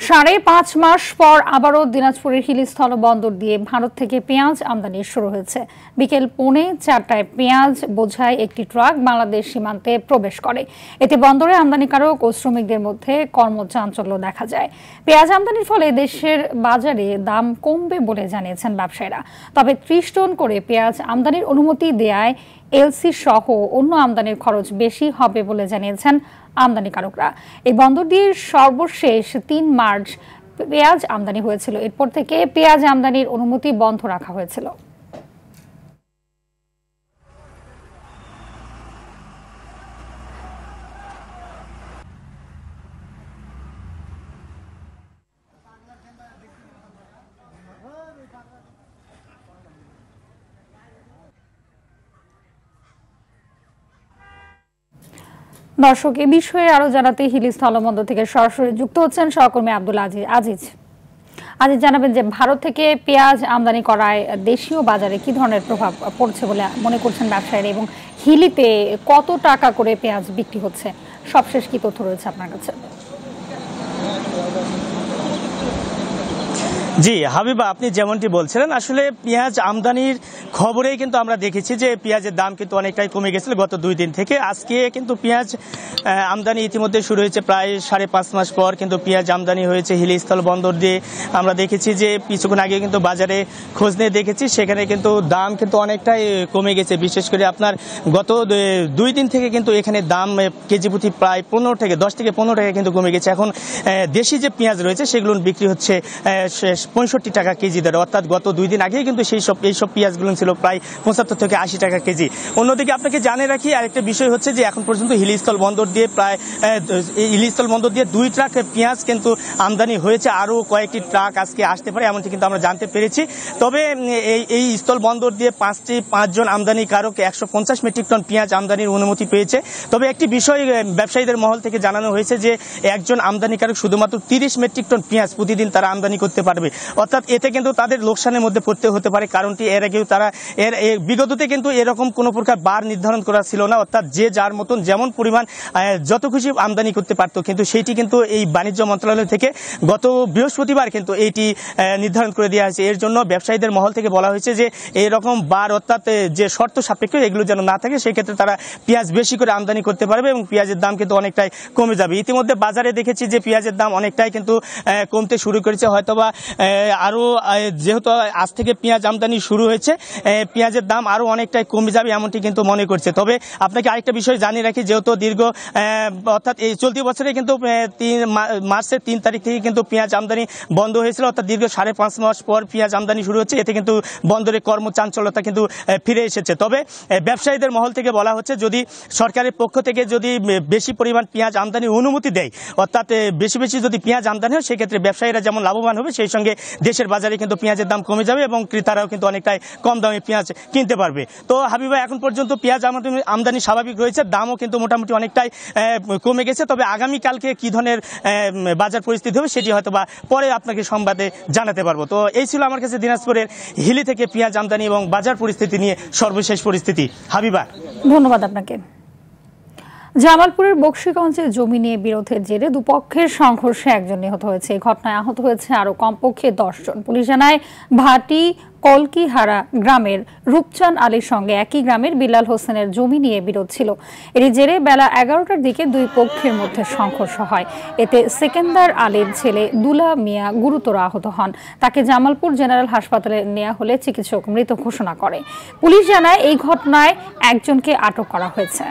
৫.৫ মাস পর আবারও দিনাজপুরের হিলি স্থলবন্দর দিয়ে ভারত থেকে পেঁয়াজ আমদানি শুরু হয়েছে। বিকেল ৪:৩০টায় পেঁয়াজ বোঝাই একটি ট্রাক বাংলাদেশ সীমান্তে প্রবেশ করে। এতে বন্দরে আমদানিকারক ও শ্রমিকদের মধ্যে কর্মচাঞ্চল্য দেখা যায়। পেঁয়াজ আমদানির ফলে দেশের বাজারে দাম কমবে বলে জানিয়েছেন ব্যবসায়ীরা। তবে ৩০ টন করে পেঁয়াজ আমদানির অনুমতি দেয়ায় এলসি সহ অন্য আমদানির খরচ বেশি হবে বলে জানিয়েছেন আমদানিকারকরা। এই বন্দর দিয়ে সর্বশেষ ৩ মার্চ পেঁয়াজ আমদানি হয়েছিল। এরপর থেকে পেঁয়াজ আমদানির অনুমতি বন্ধ রাখা হয়েছিল। দর্শক, এ বিষয়ে আরো জানাতে হিলি স্থলবন্দর থেকে সরাসরি যুক্ত হচ্ছেন সহকর্মী আব্দুল আজিজ। জানাবেন যে ভারত থেকে পেঁয়াজ আমদানি করায় দেশীয় বাজারে কি ধরনের প্রভাব পড়ছে বলে মনে করছেন ব্যবসায়ীরা, এবং হিলিতে কত টাকা করে পেঁয়াজ বিক্রি হচ্ছে, সবশেষ কি তথ্য রয়েছে আপনার কাছে? জি হাবিবা, আপনি যেমনটি বলছিলেন, আসলে পেঁয়াজ আমদানির খবরেই কিন্তু আমরা দেখেছি যে পেঁয়াজের দাম কিন্তু অনেকটাই কমে গেছিল গত 2 দিন থেকে। আজকে কিন্তু পেঁয়াজ আমদানি ইতিমধ্যে শুরু হয়েছে, প্রায় ৫.৫ মাস পর কিন্তু পেঁয়াজ আমদানি হয়েছে হিলি স্থল বন্দর দিয়ে। আমরা দেখেছি যে কিছুক্ষণ আগে কিন্তু বাজারে খোঁজ নিয়ে দেখেছি, সেখানে কিন্তু দাম কিন্তু অনেকটাই কমে গেছে। বিশেষ করে আপনার গত 2 দিন থেকে কিন্তু এখানে দাম কেজি প্রতি প্রায় 10 থেকে 15 টাকা কিন্তু কমে গেছে। এখন দেশি যে পেঁয়াজ রয়েছে সেগুলো বিক্রি হচ্ছে ৬৫ টাকা কেজি দরে, অর্থাৎ গত 2 দিন আগেই কিন্তু এইসব পেঁয়াজগুলো ছিল প্রায় ৭৫ থেকে ৮০ টাকা কেজি। অন্যদিকে আপনাকে জানিয়ে রাখি আরেকটা বিষয় হচ্ছে যে এখন পর্যন্ত হিলি স্থল বন্দর দিয়ে হিলি স্থল বন্দর দিয়ে 2 ট্রাক পেঁয়াজ কিন্তু আমদানি হয়েছে। আরও কয়েকটি ট্রাক আজকে আসতে পারে এমনটি কিন্তু আমরা জানতে পেরেছি। তবে এই স্থল বন্দর দিয়ে 5 জন আমদানিকারক 150 মেট্রিক টন পেঁয়াজ আমদানির অনুমতি পেয়েছে। তবে একটি বিষয় ব্যবসায়ীদের মহল থেকে জানানো হয়েছে যে একজন আমদানিকারক শুধুমাত্র 30 মেট্রিক টন পেঁয়াজ প্রতিদিন তারা আমদানি করতে পারবে, অর্থাৎ এতে কিন্তু তাদের লোকসানের মধ্যে পড়তে হতে পারে। কারণটি এর আগেও তারা বিগততে কিন্তু এরকম কোনো প্রকার বার নির্ধারণ করা ছিল না, অর্থাৎ যে যার মতন যেমন পরিমাণ যত খুশি আমদানি করতে পারতো। কিন্তু সেইটি কিন্তু এই বাণিজ্য মন্ত্রণালয় থেকে গত বৃহস্পতিবার কিন্তু এইটি নির্ধারণ করে দেওয়া হয়েছে। এর জন্য ব্যবসায়ীদের মহল থেকে বলা হয়েছে যে এরকম বার অর্থাৎ যে শর্ত সাপেক্ষ এগুলো যেন না থাকে, সেক্ষেত্রে তারা পেঁয়াজ বেশি করে আমদানি করতে পারবে এবং পেঁয়াজের দাম কিন্তু অনেকটাই কমে যাবে। ইতিমধ্যে বাজারে দেখেছি যে পেঁয়াজের দাম অনেকটাই কিন্তু কমতে শুরু করেছে। হয়তোবা আরও যেহেতু আজ থেকে পেঁয়াজ আমদানি শুরু হয়েছে, পেঁয়াজের দাম আরও অনেকটাই কমে যাবে এমনটি কিন্তু মনে করছে। তবে আপনাকে আরেকটা বিষয় জানিয়ে রাখি, যেহেতু অর্থাৎ এই চলতি বছরে কিন্তু মার্চের 3 তারিখ থেকে কিন্তু পেঁয়াজ আমদানি বন্ধ হয়েছিল, অর্থাৎ দীর্ঘ 5.5 মাস পর পেঁয়াজ আমদানি শুরু হচ্ছে। এতে কিন্তু বন্দরে কর্মচাঞ্চল্যতা কিন্তু ফিরে এসেছে। তবে ব্যবসায়ীদের মহল থেকে বলা হচ্ছে যদি সরকারের পক্ষ থেকে যদি বেশি পরিমাণ পেঁয়াজ আমদানির অনুমতি দেয়, অর্থাৎ বেশি যদি পেঁয়াজ আমদানি হয়, সেক্ষেত্রে ব্যবসায়ীরা যেমন লাভবান হবে, সেই সঙ্গে দেশের বাজারে কিন্তু পেঁয়াজের দাম কমে যাবে এবং ক্রেতারাও কিন্তু অনেকটাই কম দামে পেঁয়াজ কিনতে পারবে। তো হাবিবা, এখন পর্যন্ত পেঁয়াজ আমদানি স্বাভাবিক রয়েছে, দামও কিন্তু মোটামুটি অনেকটাই কমে গেছে। তবে আগামীকালকে কি ধরনের বাজার পরিস্থিতি হবে সেটি হয়তো বা পরে আপনাকে সংবাদে জানাতে পারবো। তো এই ছিল আমার কাছে দিনাজপুরের হিলি থেকে পেঁয়াজ আমদানি এবং বাজার পরিস্থিতি নিয়ে সর্বশেষ পরিস্থিতি। হাবিবা, ধন্যবাদ আপনাকে। জামালপুরের বকশীগঞ্জে জমি নিয়ে বিরোধের জেরে দুপক্ষের সংঘর্ষে একজন নিহত হয়েছে। এই ঘটনায় আহত হয়েছে আরো কমপক্ষে 10 জন। পুলিশ জানায় ভাটি কলকিহারা গ্রামের রূপচান আলীর সঙ্গে একই গ্রামের বিলাল হোসেনের জমি নিয়ে বিরোধ ছিল। এর জেরে বেলা 11টার দিকে দুই পক্ষের মধ্যে সংঘর্ষ হয়। এতে সেকেন্দার আলীর ছেলে দুলা মিয়া গুরুতর আহত হন। তাকে জামালপুর জেনারেল হাসপাতালে নেওয়া হলে চিকিৎসক মৃত ঘোষণা করে। পুলিশ জানায় এই ঘটনায় একজনকে আটক করা হয়েছে।